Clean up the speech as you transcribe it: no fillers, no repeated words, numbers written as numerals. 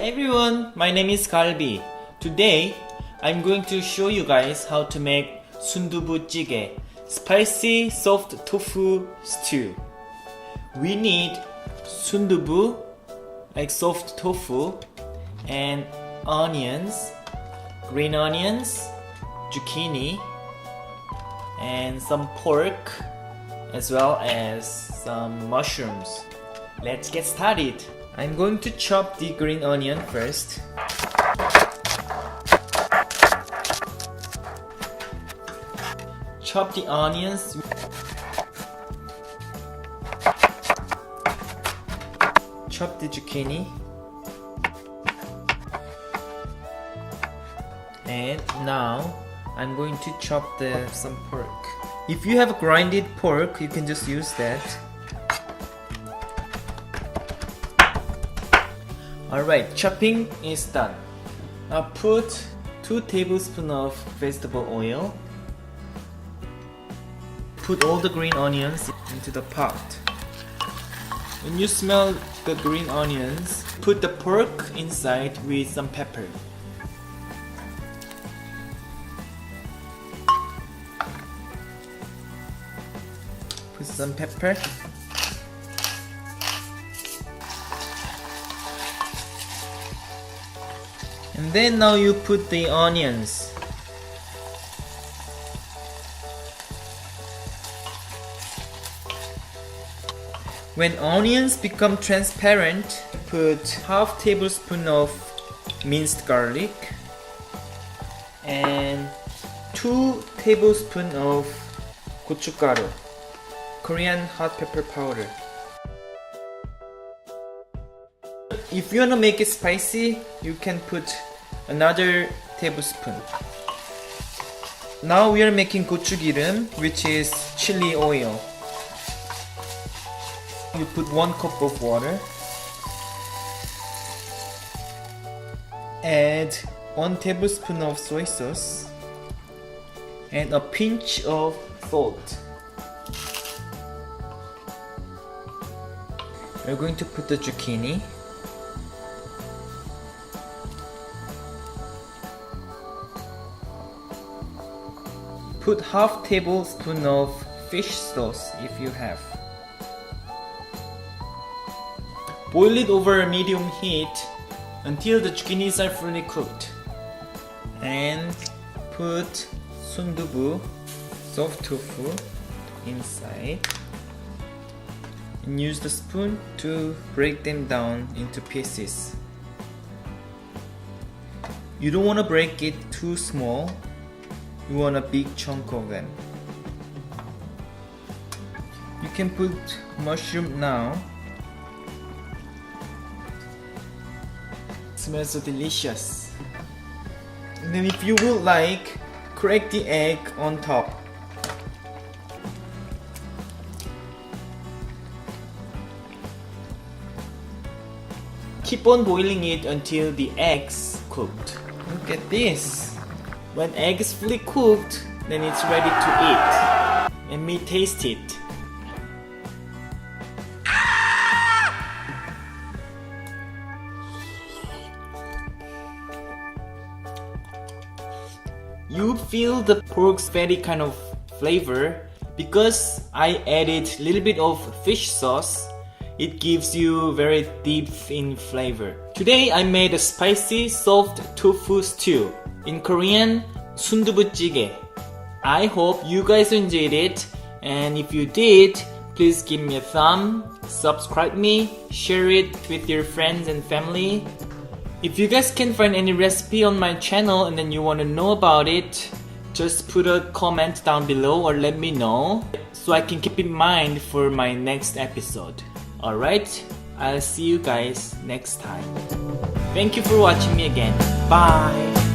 Hi everyone, my name is Galbi. Today, I'm going to show you guys how to make 순두부찌개, Spicy Soft Tofu Stew. We need 순두부, like soft tofu, and onions, green onions, zucchini, and some pork, as well as some mushrooms. Let's get started. I'm going to chop the green onion first. Chop the onions. Chop the zucchini. And now I'm going to chop some pork. If you have grinded pork, you can just use that. Alright, chopping is done. Now put 2 tablespoons of vegetable oil. Put all the green onions into the pot. When you smell the green onions, put the pork inside with some pepper. Put some pepper. And then now you put the onions. When onions become transparent, put half tablespoon of minced garlic and 2 tablespoons of gochugaru, Korean hot pepper powder. If you wanna make it spicy, you can put another tablespoon. Now we are making gochugirum, which is chili oil. You put 1 cup of water. Add 1 tablespoon of soy sauce and a pinch of salt. We're going to put the zucchini. Put half tablespoon of fish sauce if you have. Boil it over a medium heat until the zucchinis are fully cooked. And put 순두부, soft tofu inside. And use the spoon to break them down into pieces. You don't want to break it too small. You want a big chunk of them. You can put mushroom now. It smells so delicious. And then if you would like, crack the egg on top. Keep on boiling it until the eggs cooked. Look at this. When egg is fully cooked, then it's ready to eat. Let me taste it. You feel the pork's fatty kind of flavor because I added a little bit of fish sauce. It gives you very deep in flavor. Today I made a spicy soft tofu stew. In Korean, 순두부찌개. I hope you guys enjoyed it, and if you did, please give me a thumb, subscribe me, share it with your friends and family. If you guys can find any recipe on my channel and then you want to know about it, just put a comment down below or let me know so I can keep in mind for my next episode. Alright, I'll see you guys next time. Thank you for watching me again. Bye!